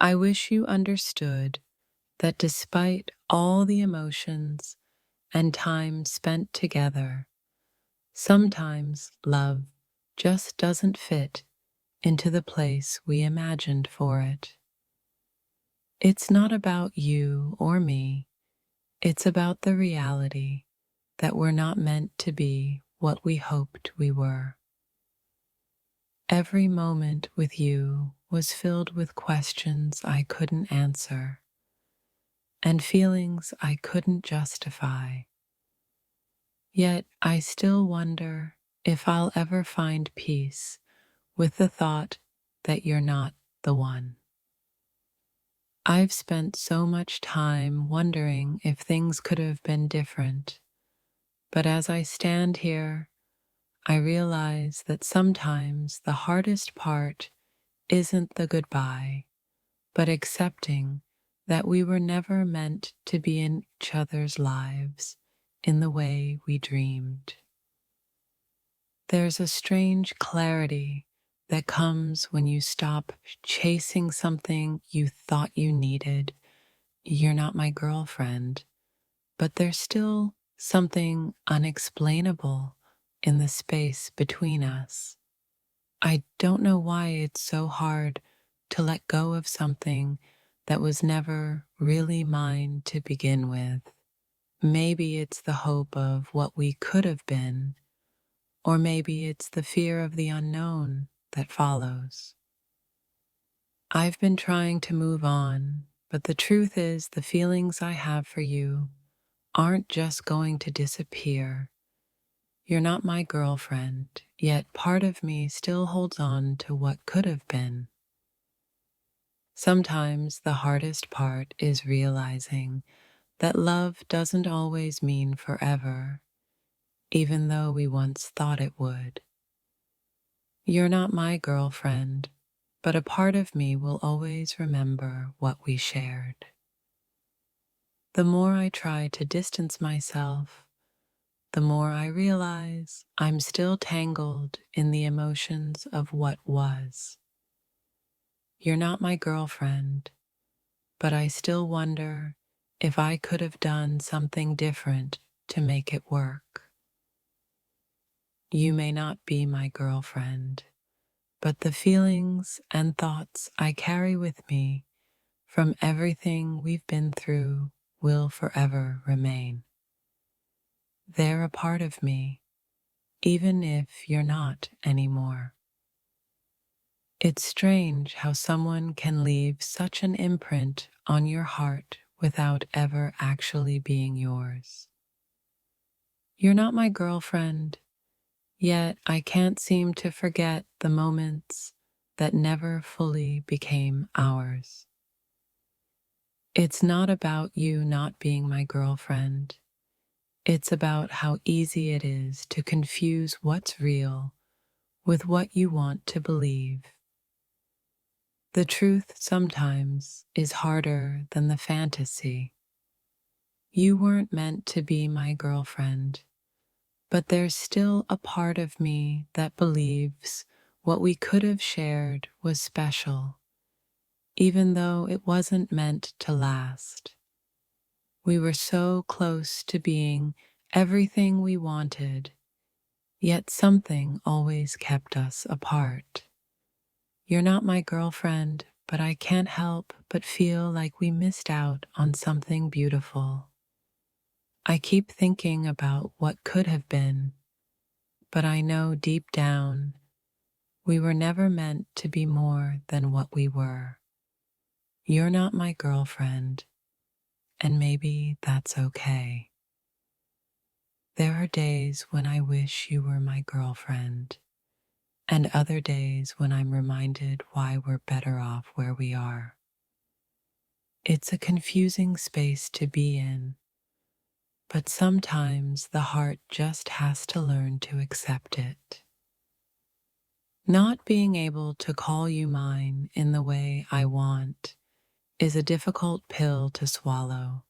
I wish you understood that despite all the emotions and time spent together, sometimes love just doesn't fit into the place we imagined for it. It's not about you or me, it's about the reality that we're not meant to be what we hoped we were. Every moment with you was filled with questions I couldn't answer and feelings I couldn't justify. Yet I still wonder if I'll ever find peace with the thought that you're not the one. I've spent so much time wondering if things could have been different, but as I stand here, I realize that sometimes the hardest part isn't the goodbye, but accepting that we were never meant to be in each other's lives in the way we dreamed. There's a strange clarity that comes when you stop chasing something you thought you needed. You're not my girlfriend, but there's still something unexplainable in the space between us. I don't know why it's so hard to let go of something that was never really mine to begin with. Maybe it's the hope of what we could have been, or maybe it's the fear of the unknown that follows. I've been trying to move on, but the truth is the feelings I have for you aren't just going to disappear. You're not my girlfriend, yet part of me still holds on to what could have been. Sometimes the hardest part is realizing that love doesn't always mean forever, even though we once thought it would. You're not my girlfriend, but a part of me will always remember what we shared. The more I try to distance myself, the more I realize I'm still tangled in the emotions of what was. You're not my girlfriend, but I still wonder if I could have done something different to make it work. You may not be my girlfriend, but the feelings and thoughts I carry with me from everything we've been through will forever remain. They're a part of me, even if you're not anymore. It's strange how someone can leave such an imprint on your heart without ever actually being yours. You're not my girlfriend, yet I can't seem to forget the moments that never fully became ours. It's not about you not being my girlfriend. It's about how easy it is to confuse what's real with what you want to believe. The truth sometimes is harder than the fantasy. You weren't meant to be my girlfriend, but there's still a part of me that believes what we could have shared was special, even though it wasn't meant to last. We were so close to being everything we wanted, yet something always kept us apart. You're not my girlfriend, but I can't help but feel like we missed out on something beautiful. I keep thinking about what could have been, but I know deep down we were never meant to be more than what we were. You're not my girlfriend, and maybe that's okay. There are days when I wish you were my girlfriend, and other days when I'm reminded why we're better off where we are. It's a confusing space to be in, but sometimes the heart just has to learn to accept it. Not being able to call you mine in the way I want is a difficult pill to swallow.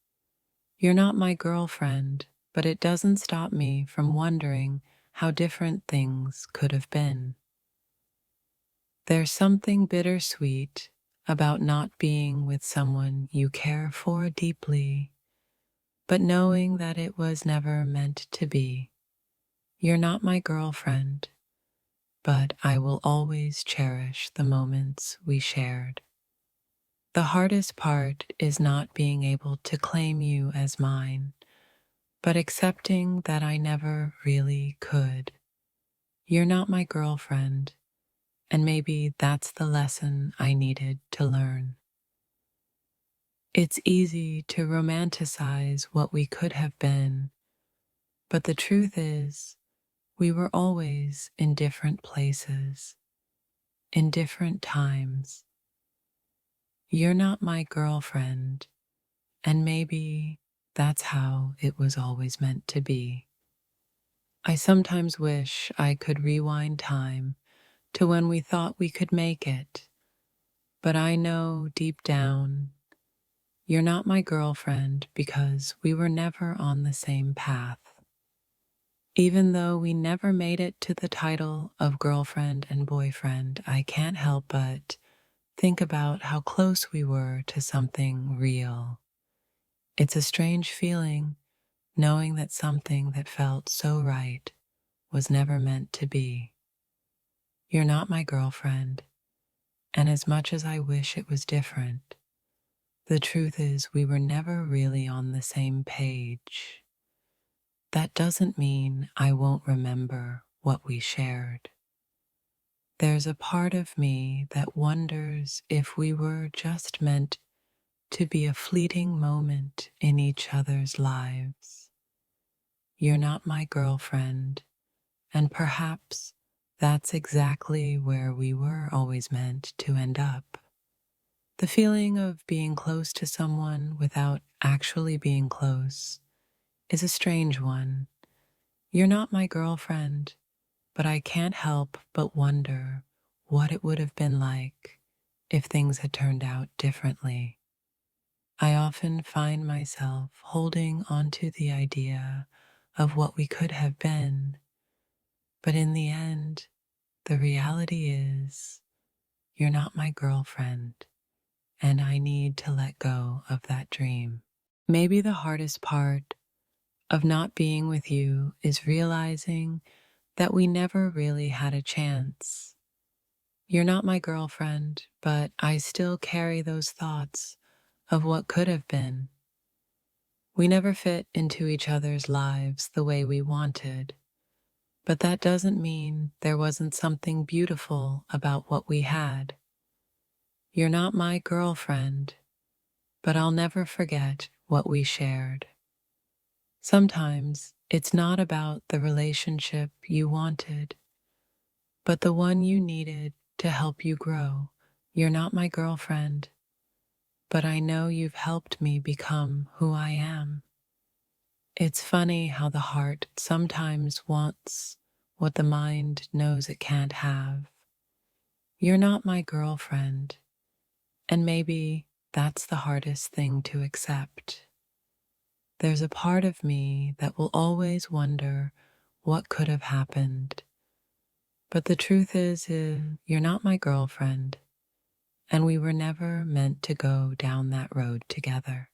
You're not my girlfriend, but it doesn't stop me from wondering how different things could have been. There's something bittersweet about not being with someone you care for deeply, but knowing that it was never meant to be. You're not my girlfriend, but I will always cherish the moments we shared. The hardest part is not being able to claim you as mine, but accepting that I never really could. You're not my girlfriend, and maybe that's the lesson I needed to learn. It's easy to romanticize what we could have been, but the truth is, we were always in different places, in different times. You're not my girlfriend, and maybe that's how it was always meant to be. I sometimes wish I could rewind time to when we thought we could make it, but I know deep down you're not my girlfriend because we were never on the same path. Even though we never made it to the title of girlfriend and boyfriend, I can't help but think about how close we were to something real. It's a strange feeling knowing that something that felt so right was never meant to be. You're not my girlfriend, and as much as I wish it was different, the truth is we were never really on the same page. That doesn't mean I won't remember what we shared. There's a part of me that wonders if we were just meant to be a fleeting moment in each other's lives. You're not my girlfriend, and perhaps that's exactly where we were always meant to end up. The feeling of being close to someone without actually being close is a strange one. You're not my girlfriend, but I can't help but wonder what it would have been like if things had turned out differently. I often find myself holding onto the idea of what we could have been, but in the end, the reality is you're not my girlfriend, and I need to let go of that dream. Maybe the hardest part of not being with you is realizing that we never really had a chance. You're not my girlfriend, but I still carry those thoughts of what could have been. We never fit into each other's lives the way we wanted, but that doesn't mean there wasn't something beautiful about what we had. You're not my girlfriend, but I'll never forget what we shared. Sometimes it's not about the relationship you wanted, but the one you needed to help you grow. You're not my girlfriend, but I know you've helped me become who I am. It's funny how the heart sometimes wants what the mind knows it can't have. You're not my girlfriend, and maybe that's the hardest thing to accept. There's a part of me that will always wonder what could have happened. But the truth is, you're not my girlfriend, and we were never meant to go down that road together.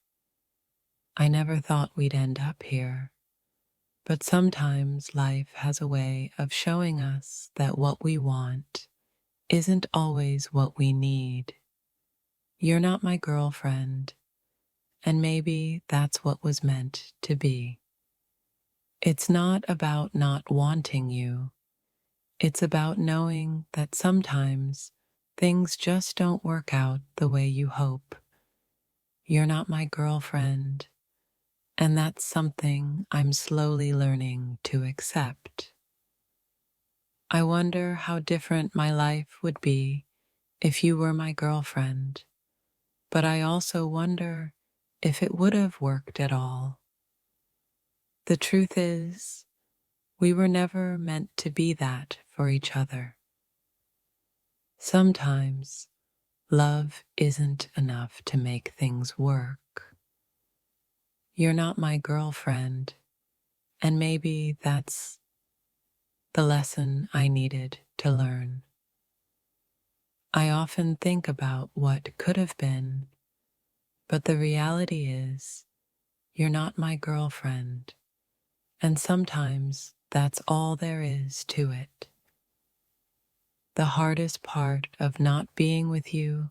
I never thought we'd end up here, but sometimes life has a way of showing us that what we want isn't always what we need. You're not my girlfriend, and maybe that's what was meant to be. It's not about not wanting you. It's about knowing that sometimes things just don't work out the way you hope. You're not my girlfriend, and that's something I'm slowly learning to accept. I wonder how different my life would be if you were my girlfriend, but I also wonder if it would have worked at all. The truth is, we were never meant to be that for each other. Sometimes love isn't enough to make things work. You're not my girlfriend, and maybe that's the lesson I needed to learn. I often think about what could have been, but the reality is, you're not my girlfriend, and sometimes that's all there is to it. The hardest part of not being with you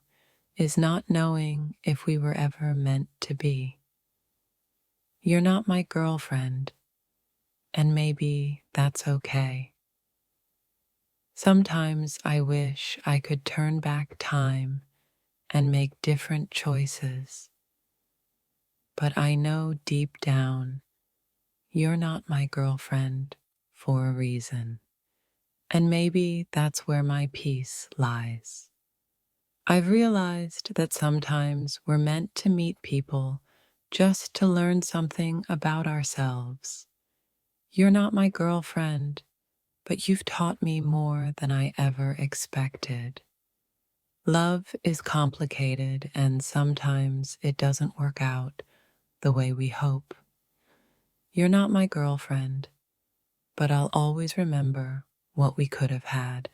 is not knowing if we were ever meant to be. You're not my girlfriend, and maybe that's okay. Sometimes I wish I could turn back time and make different choices, but I know deep down you're not my girlfriend for a reason, and maybe that's where my peace lies. I've realized that sometimes we're meant to meet people just to learn something about ourselves. You're not my girlfriend, but you've taught me more than I ever expected. Love is complicated, and sometimes it doesn't work out the way we hope. You're not my girlfriend, but I'll always remember what we could have had.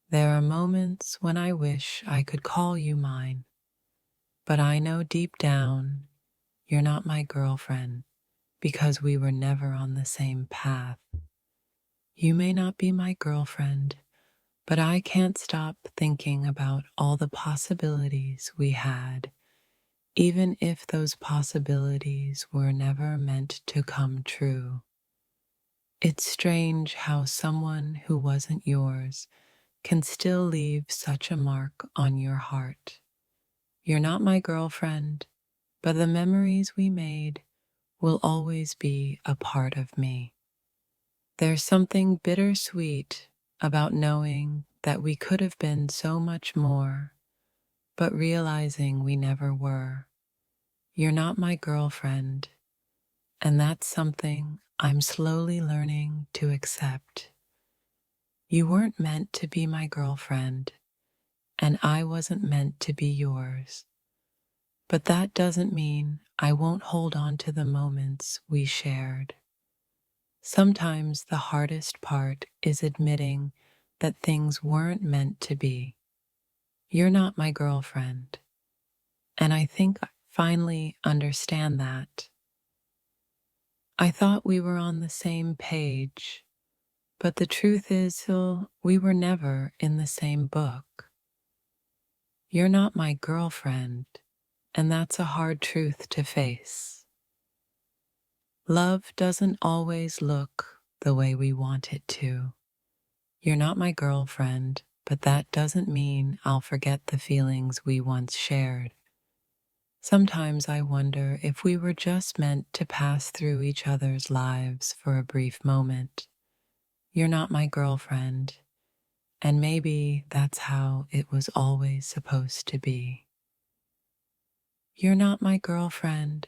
There are moments when I wish I could call you mine, but I know deep down you're not my girlfriend because we were never on the same path. You may not be my girlfriend, but I can't stop thinking about all the possibilities we had, even if those possibilities were never meant to come true. It's strange how someone who wasn't yours can still leave such a mark on your heart. You're not my girlfriend, but the memories we made will always be a part of me. There's something bittersweet about knowing that we could have been so much more, but realizing we never were. You're not my girlfriend, and that's something I'm slowly learning to accept. You weren't meant to be my girlfriend, and I wasn't meant to be yours. But that doesn't mean I won't hold on to the moments we shared. Sometimes the hardest part is admitting that things weren't meant to be. You're not my girlfriend, and I think I finally understand that. I thought we were on the same page, but the truth is, we were never in the same book. You're not my girlfriend, and that's a hard truth to face. Love doesn't always look the way we want it to. You're not my girlfriend, but that doesn't mean I'll forget the feelings we once shared. Sometimes I wonder if we were just meant to pass through each other's lives for a brief moment. You're not my girlfriend, and maybe that's how it was always supposed to be. You're not my girlfriend,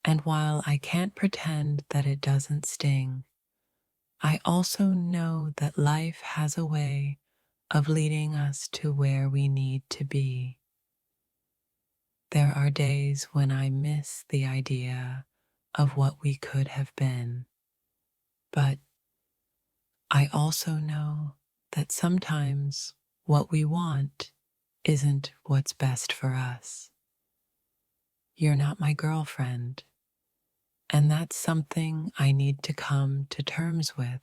and while I can't pretend that it doesn't sting, I also know that life has a way of leading us to where we need to be. There are days when I miss the idea of what we could have been, but I also know that sometimes what we want isn't what's best for us. You're not my girlfriend, and that's something I need to come to terms with.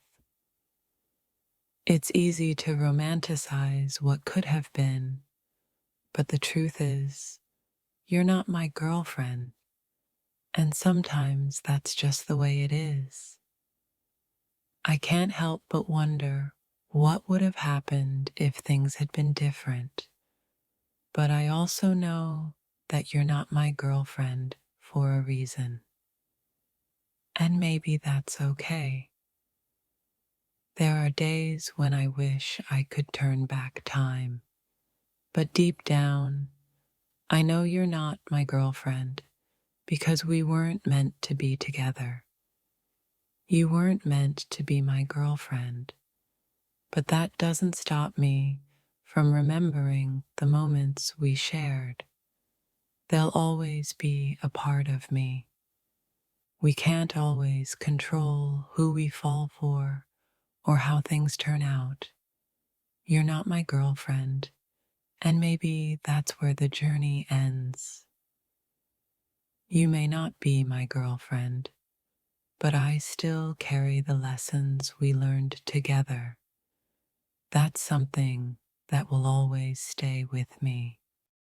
It's easy to romanticize what could have been, but the truth is, you're not my girlfriend, and sometimes that's just the way it is. I can't help but wonder what would have happened if things had been different, but I also know that you're not my girlfriend for a reason. And maybe that's okay. There are days when I wish I could turn back time, but deep down, I know you're not my girlfriend because we weren't meant to be together. You weren't meant to be my girlfriend, but that doesn't stop me from remembering the moments we shared. They'll always be a part of me. We can't always control who we fall for or how things turn out. You're not my girlfriend, and maybe that's where the journey ends. You may not be my girlfriend, but I still carry the lessons we learned together. That's something that will always stay with me.